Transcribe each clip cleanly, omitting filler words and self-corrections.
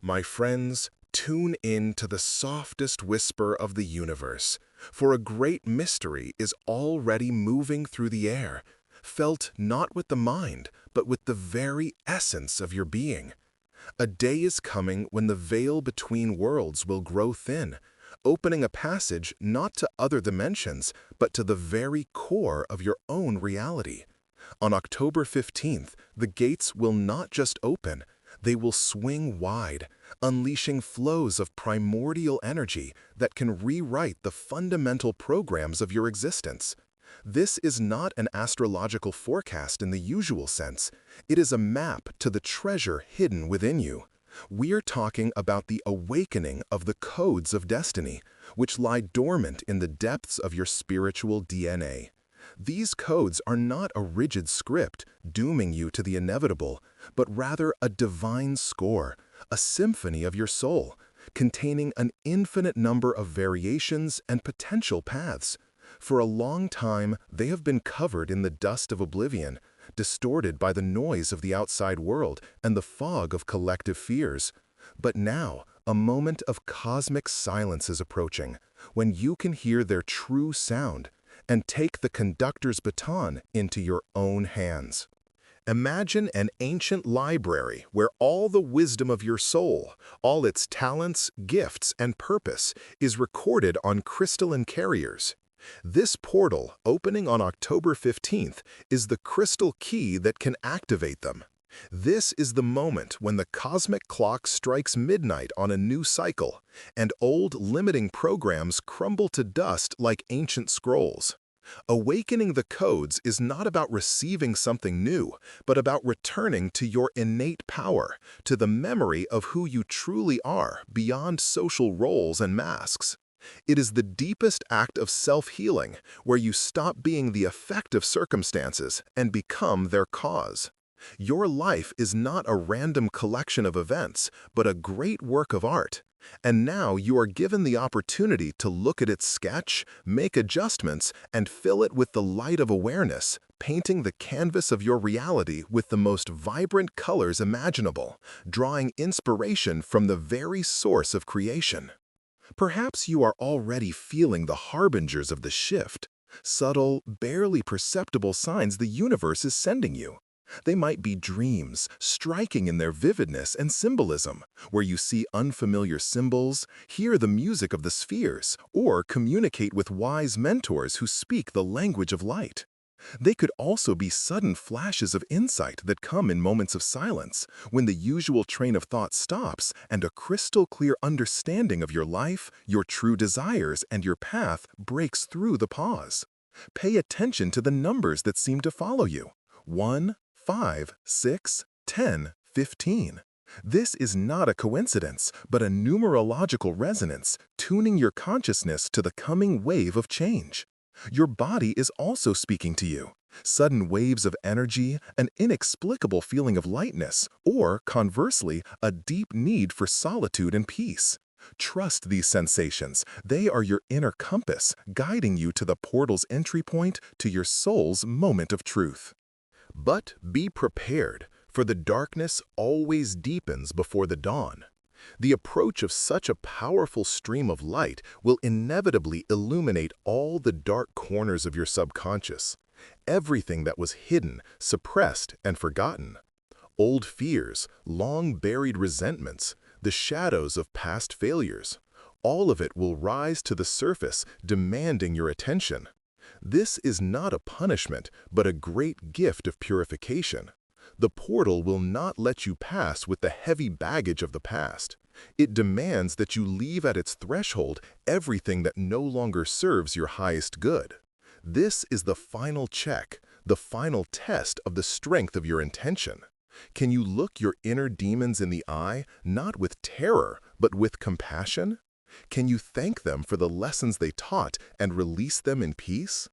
My friends, tune in to the softest whisper of the universe, for a great mystery is already moving through the air, felt not with the mind, but with the very essence of your being. A day is coming when the veil between worlds will grow thin, opening a passage not to other dimensions, but to the very core of your own reality. On October 15th, the gates will not just open, they will swing wide, unleashing flows of primordial energy that can rewrite the fundamental programs of your existence. This is not an astrological forecast in the usual sense. It is a map to the treasure hidden within you. We're talking about the awakening of the codes of destiny, which lie dormant in the depths of your spiritual DNA. These codes are not a rigid script dooming you to the inevitable, but rather a divine score, a symphony of your soul, containing an infinite number of variations and potential paths. For a long time, they have been covered in the dust of oblivion, distorted by the noise of the outside world and the fog of collective fears. But now, a moment of cosmic silence is approaching, when you can hear their true sound and take the conductor's baton into your own hands. Imagine an ancient library where all the wisdom of your soul, all its talents, gifts, and purpose is recorded on crystalline carriers. This portal, opening on October 15th, is the crystal key that can activate them. This is the moment when the cosmic clock strikes midnight on a new cycle, and old limiting programs crumble to dust like ancient scrolls. Awakening the codes is not about receiving something new, but about returning to your innate power, to the memory of who you truly are beyond social roles and masks. It is the deepest act of self-healing, where you stop being the effect of circumstances and become their cause. Your life is not a random collection of events, but a great work of art. And now you are given the opportunity to look at its sketch, make adjustments, and fill it with the light of awareness, painting the canvas of your reality with the most vibrant colors imaginable, drawing inspiration from the very source of creation. Perhaps you are already feeling the harbingers of the shift, subtle, barely perceptible signs the universe is sending you. They might be dreams, striking in their vividness and symbolism, where you see unfamiliar symbols, hear the music of the spheres, or communicate with wise mentors who speak the language of light. They could also be sudden flashes of insight that come in moments of silence, when the usual train of thought stops and a crystal-clear understanding of your life, your true desires, and your path breaks through the pause. Pay attention to the numbers that seem to follow you. 1, 5, 6, 10, 15. This is not a coincidence, but a numerological resonance, tuning your consciousness to the coming wave of change. Your body is also speaking to you. Sudden waves of energy, an inexplicable feeling of lightness, or, conversely, a deep need for solitude and peace. Trust these sensations. They are your inner compass, guiding you to the portal's entry point to your soul's moment of truth. But be prepared, for the darkness always deepens before the dawn. The approach of such a powerful stream of light will inevitably illuminate all the dark corners of your subconscious, everything that was hidden, suppressed, and forgotten. Old fears, long-buried resentments, the shadows of past failures, all of it will rise to the surface, demanding your attention. This is not a punishment, but a great gift of purification. The portal will not let you pass with the heavy baggage of the past. It demands that you leave at its threshold everything that no longer serves your highest good. This is the final check, the final test of the strength of your intention. Can you look your inner demons in the eye, not with terror, but with compassion? Can you thank them for the lessons they taught and release them in peace?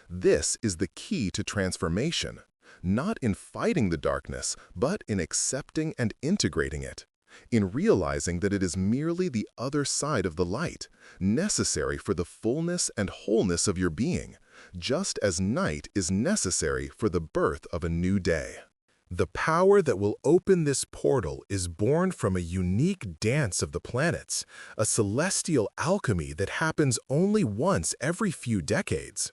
This is the key to transformation, not in fighting the darkness, but in accepting and integrating it, in realizing that it is merely the other side of the light, necessary for the fullness and wholeness of your being, just as night is necessary for the birth of a new day. The power that will open this portal is born from a unique dance of the planets, a celestial alchemy that happens only once every few decades.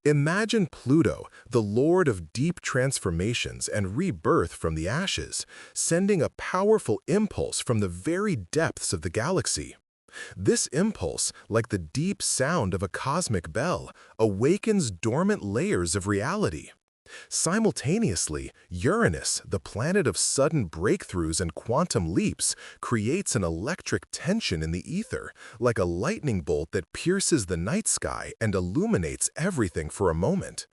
Imagine Pluto, the lord of deep transformations and rebirth from the ashes, sending a powerful impulse from the very depths of the galaxy. This impulse, like the deep sound of a cosmic bell, awakens dormant layers of reality. Simultaneously, Uranus, the planet of sudden breakthroughs and quantum leaps, creates an electric tension in the ether, like a lightning bolt that pierces the night sky and illuminates everything for a moment.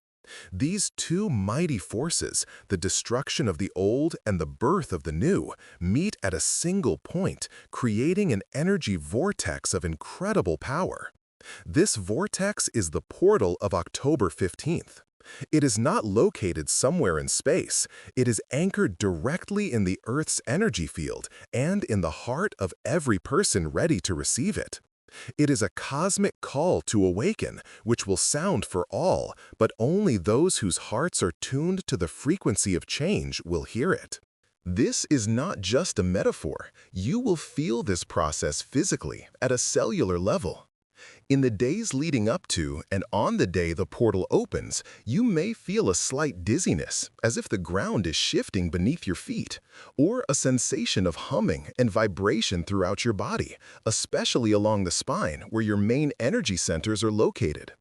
These two mighty forces, the destruction of the old and the birth of the new, meet at a single point, creating an energy vortex of incredible power. This vortex is the portal of October 15th. It is not located somewhere in space. It is anchored directly in the Earth's energy field and in the heart of every person ready to receive it. It is a cosmic call to awaken, which will sound for all, but only those whose hearts are tuned to the frequency of change will hear it. This is not just a metaphor. You will feel this process physically, at a cellular level. In the days leading up to and on the day the portal opens, you may feel a slight dizziness, as if the ground is shifting beneath your feet, or a sensation of humming and vibration throughout your body, especially along the spine where your main energy centers are located.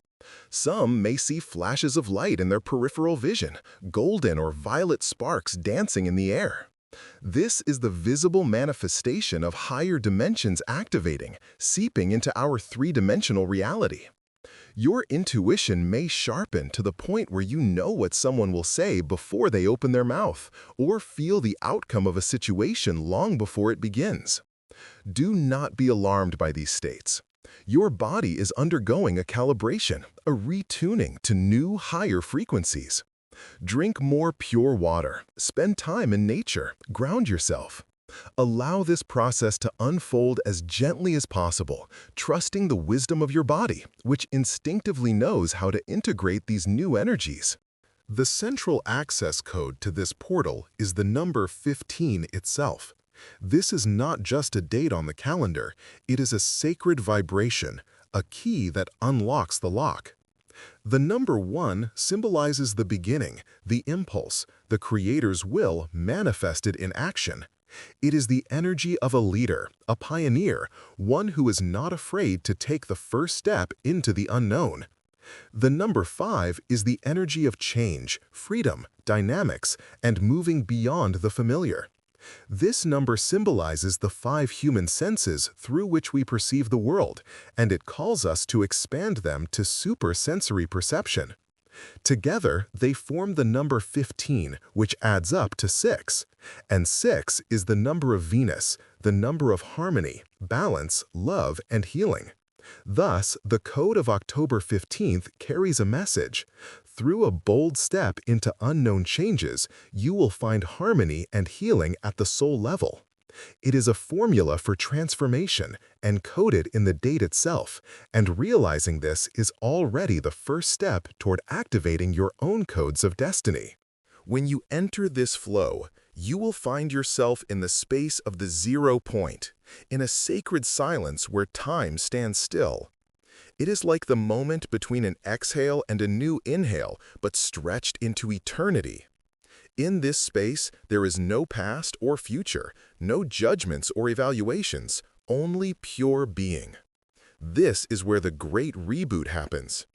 Some may see flashes of light in their peripheral vision, golden or violet sparks dancing in the air. This is the visible manifestation of higher dimensions activating, seeping into our three-dimensional reality. Your intuition may sharpen to the point where you know what someone will say before they open their mouth, or feel the outcome of a situation long before it begins. Do not be alarmed by these states. Your body is undergoing a calibration, a retuning to new, higher frequencies. Drink more pure water, spend time in nature, ground yourself. Allow this process to unfold as gently as possible, trusting the wisdom of your body, which instinctively knows how to integrate these new energies. The central access code to this portal is the number 15 itself. This is not just a date on the calendar, it is a sacred vibration, a key that unlocks the lock. The number 1 symbolizes the beginning, the impulse, the creator's will manifested in action. It is the energy of a leader, a pioneer, one who is not afraid to take the first step into the unknown. The number 5 is the energy of change, freedom, dynamics, and moving beyond the familiar. This number symbolizes the 5 human senses through which we perceive the world, and it calls us to expand them to supersensory perception. Together, they form the number 15, which adds up to 6. And 6 is the number of Venus, the number of harmony, balance, love, and healing. Thus, the code of October 15th carries a message. Through a bold step into unknown changes, you will find harmony and healing at the soul level. It is a formula for transformation, encoded in the date itself, and realizing this is already the first step toward activating your own codes of destiny. When you enter this flow, you will find yourself in the space of the 0 point, in a sacred silence where time stands still. It is like the moment between an exhale and a new inhale, but stretched into eternity. In this space, there is no past or future, no judgments or evaluations, only pure being. This is where the great reboot happens.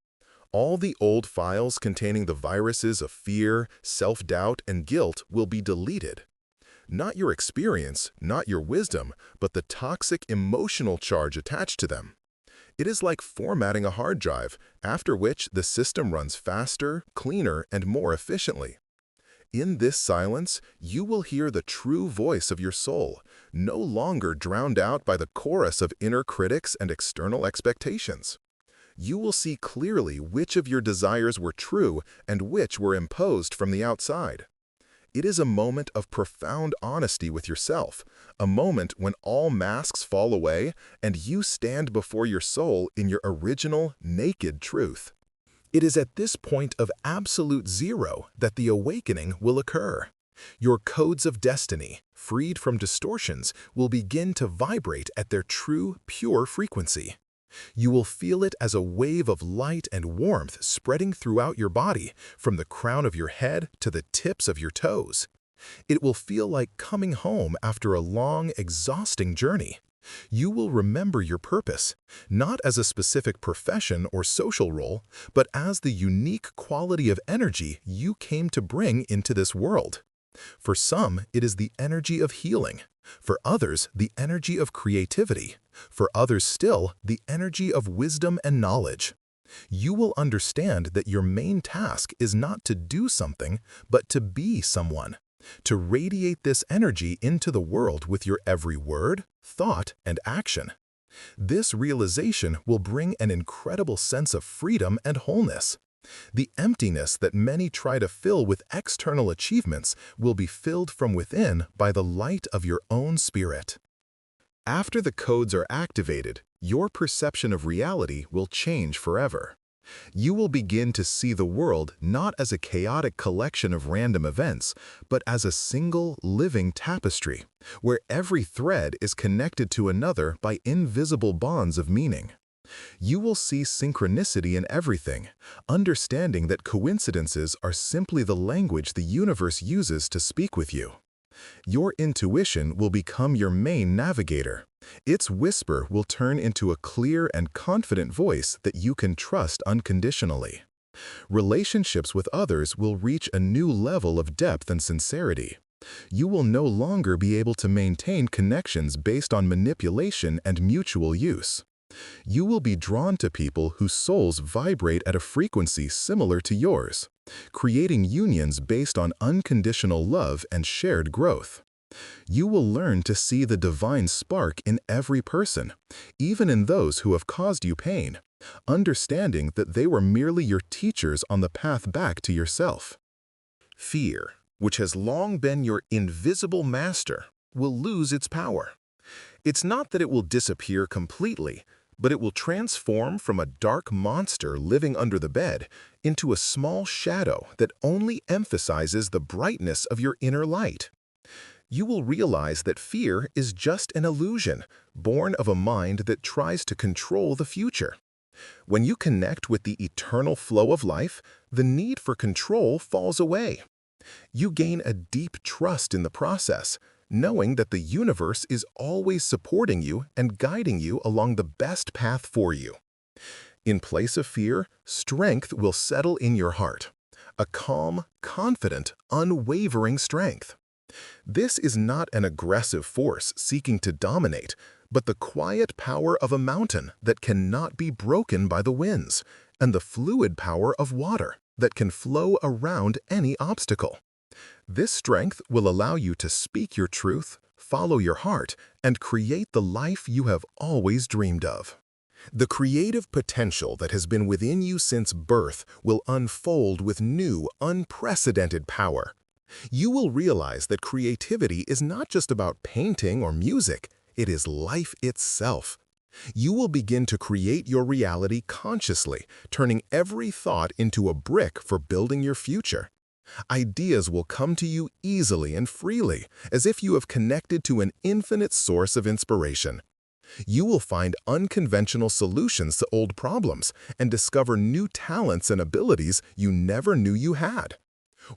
All the old files containing the viruses of fear, self-doubt, and guilt will be deleted. Not your experience, not your wisdom, but the toxic emotional charge attached to them. It is like formatting a hard drive, after which the system runs faster, cleaner, and more efficiently. In this silence, you will hear the true voice of your soul, no longer drowned out by the chorus of inner critics and external expectations. You will see clearly which of your desires were true and which were imposed from the outside. It is a moment of profound honesty with yourself, a moment when all masks fall away and you stand before your soul in your original, naked truth. It is at this point of absolute zero that the awakening will occur. Your codes of destiny, freed from distortions, will begin to vibrate at their true, pure frequency. You will feel it as a wave of light and warmth spreading throughout your body, from the crown of your head to the tips of your toes. It will feel like coming home after a long, exhausting journey. You will remember your purpose, not as a specific profession or social role, but as the unique quality of energy you came to bring into this world. For some, it is the energy of healing. For others, the energy of creativity. For others still, the energy of wisdom and knowledge. You will understand that your main task is not to do something, but to be someone. To radiate this energy into the world with your every word, thought, and action. This realization will bring an incredible sense of freedom and wholeness. The emptiness that many try to fill with external achievements will be filled from within by the light of your own spirit. After the codes are activated, your perception of reality will change forever. You will begin to see the world not as a chaotic collection of random events, but as a single, living tapestry, where every thread is connected to another by invisible bonds of meaning. You will see synchronicity in everything, understanding that coincidences are simply the language the universe uses to speak with you. Your intuition will become your main navigator. Its whisper will turn into a clear and confident voice that you can trust unconditionally. Relationships with others will reach a new level of depth and sincerity. You will no longer be able to maintain connections based on manipulation and mutual use. You will be drawn to people whose souls vibrate at a frequency similar to yours, creating unions based on unconditional love and shared growth. You will learn to see the divine spark in every person, even in those who have caused you pain, understanding that they were merely your teachers on the path back to yourself. Fear, which has long been your invisible master, will lose its power. It's not that it will disappear completely, but it will transform from a dark monster living under the bed into a small shadow that only emphasizes the brightness of your inner light. You will realize that fear is just an illusion, born of a mind that tries to control the future. When you connect with the eternal flow of life, the need for control falls away. You gain a deep trust in the process, knowing that the universe is always supporting you and guiding you along the best path for you. In place of fear, strength will settle in your heart. A calm, confident, unwavering strength. This is not an aggressive force seeking to dominate, but the quiet power of a mountain that cannot be broken by the winds, and the fluid power of water that can flow around any obstacle. This strength will allow you to speak your truth, follow your heart, and create the life you have always dreamed of. The creative potential that has been within you since birth will unfold with new, unprecedented power. You will realize that creativity is not just about painting or music, it is life itself. You will begin to create your reality consciously, turning every thought into a brick for building your future. Ideas will come to you easily and freely, as if you have connected to an infinite source of inspiration. You will find unconventional solutions to old problems and discover new talents and abilities you never knew you had.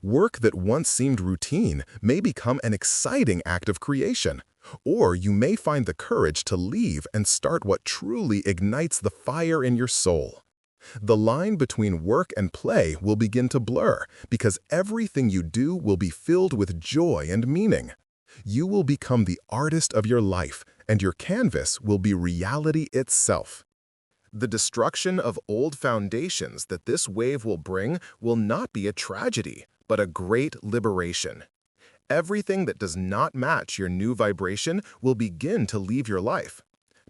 Work that once seemed routine may become an exciting act of creation, or you may find the courage to leave and start what truly ignites the fire in your soul. The line between work and play will begin to blur because everything you do will be filled with joy and meaning. You will become the artist of your life, and your canvas will be reality itself. The destruction of old foundations that this wave will bring will not be a tragedy, but a great liberation. Everything that does not match your new vibration will begin to leave your life.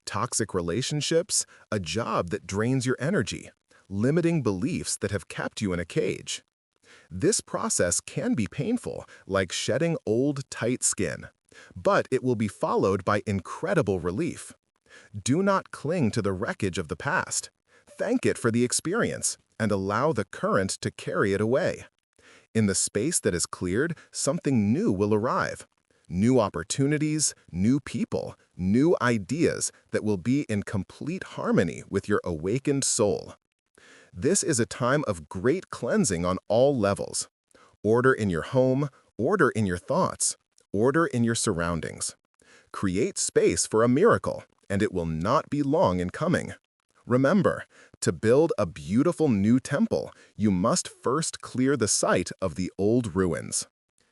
Toxic relationships, a job that drains your energy, limiting beliefs that have kept you in a cage. This process can be painful, like shedding old, tight skin, but it will be followed by incredible relief. Do not cling to the wreckage of the past. Thank it for the experience and allow the current to carry it away. In the space that is cleared, something new will arrive. New opportunities, new people, new ideas that will be in complete harmony with your awakened soul. This is a time of great cleansing on all levels. Order in your home, order in your thoughts, order in your surroundings. Create space for a miracle, and it will not be long in coming. Remember, to build a beautiful new temple, you must first clear the site of the old ruins.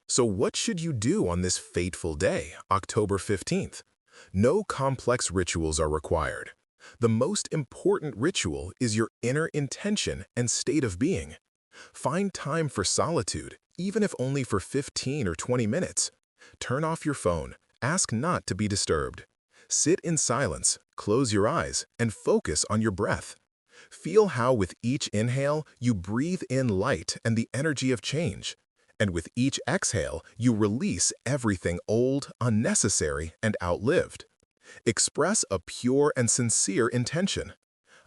So what should you do on this fateful day, October 15th? No complex rituals are required. The most important ritual is your inner intention and state of being. Find time for solitude, even if only for 15 or 20 minutes. Turn off your phone. Ask not to be disturbed. Sit in silence, close your eyes, and focus on your breath. Feel how with each inhale, you breathe in light and the energy of change. And with each exhale, you release everything old, unnecessary, and outlived. Express a pure and sincere intention.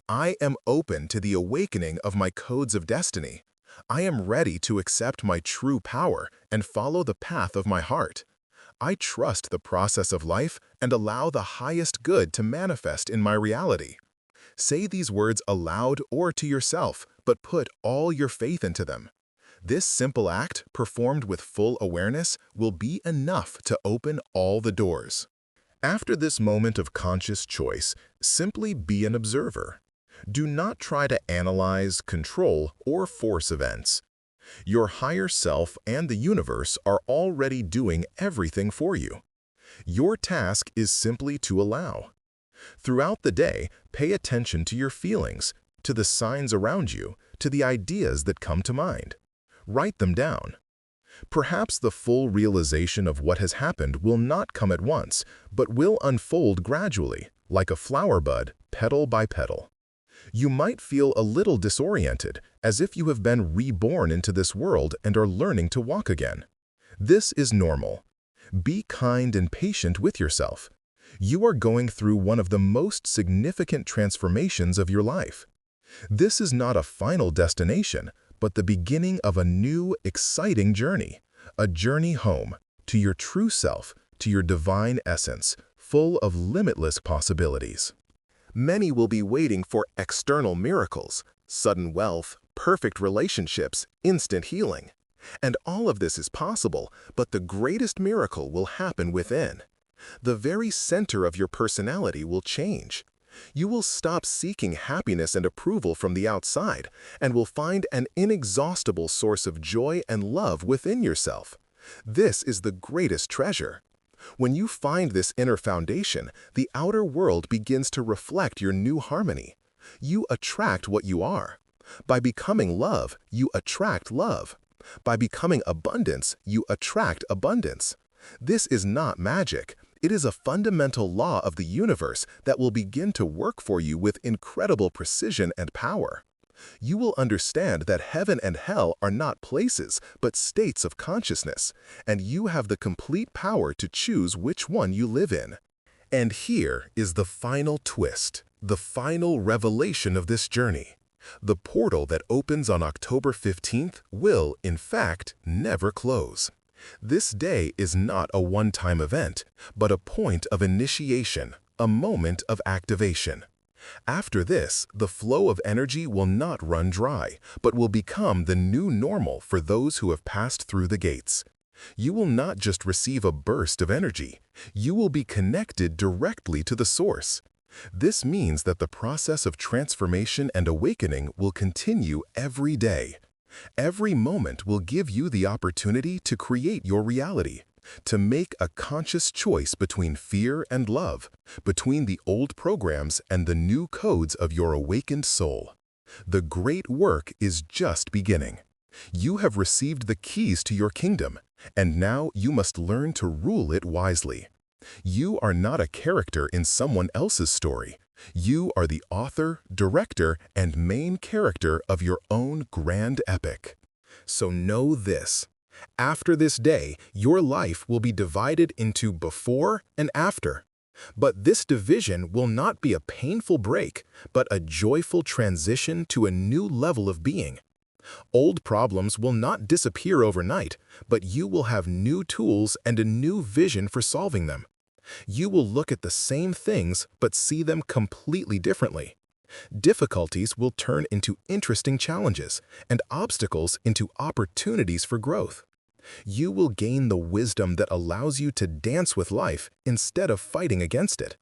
I am open to the awakening of my codes of destiny. I am ready to accept my true power and follow the path of my heart. I trust the process of life and allow the highest good to manifest in my reality. Say these words aloud or to yourself, but put all your faith into them. This simple act, performed with full awareness, will be enough to open all the doors. After this moment of conscious choice, simply be an observer. Do not try to analyze, control, or force events. Your higher self and the universe are already doing everything for you. Your task is simply to allow. Throughout the day, pay attention to your feelings, to the signs around you, to the ideas that come to mind. Write them down. Perhaps the full realization of what has happened will not come at once, but will unfold gradually, like a flower bud, petal by petal. You might feel a little disoriented, as if you have been reborn into this world and are learning to walk again. This is normal. Be kind and patient with yourself. You are going through one of the most significant transformations of your life. This is not a final destination, but the beginning of a new, exciting journey. A journey home, to your true self, to your divine essence, full of limitless possibilities. Many will be waiting for external miracles, sudden wealth, perfect relationships, instant healing. And all of this is possible, but the greatest miracle will happen within. The very center of your personality will change. You will stop seeking happiness and approval from the outside and will find an inexhaustible source of joy and love within yourself. This is the greatest treasure. When you find this inner foundation, the outer world begins to reflect your new harmony. You attract what you are. By becoming love, you attract love. By becoming abundance, you attract abundance. This is not magic. It is a fundamental law of the universe that will begin to work for you with incredible precision and power. You will understand that heaven and hell are not places, but states of consciousness, and you have the complete power to choose which one you live in. And here is the final twist, the final revelation of this journey. The portal that opens on October 15th will, in fact, never close. This day is not a one-time event, but a point of initiation, a moment of activation. After this, the flow of energy will not run dry, but will become the new normal for those who have passed through the gates. You will not just receive a burst of energy, you will be connected directly to the source. This means that the process of transformation and awakening will continue every day. Every moment will give you the opportunity to create your reality, to make a conscious choice between fear and love, between the old programs and the new codes of your awakened soul. The great work is just beginning. You have received the keys to your kingdom, and now you must learn to rule it wisely. You are not a character in someone else's story. You are the author, director, and main character of your own grand epic. So know this. After this day, your life will be divided into before and after. But this division will not be a painful break, but a joyful transition to a new level of being. Old problems will not disappear overnight, but you will have new tools and a new vision for solving them. You will look at the same things but see them completely differently. Difficulties will turn into interesting challenges, and obstacles into opportunities for growth. You will gain the wisdom that allows you to dance with life instead of fighting against it.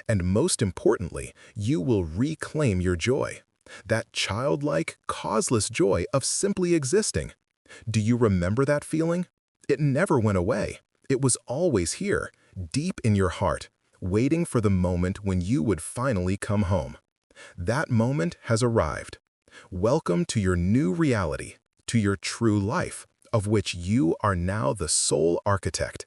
And most importantly, you will reclaim your joy. That childlike, causeless joy of simply existing. Do you remember that feeling? It never went away. It was always here, deep in your heart, waiting for the moment when you would finally come home. That moment has arrived. Welcome to your new reality, to your true life, of which you are now the sole architect.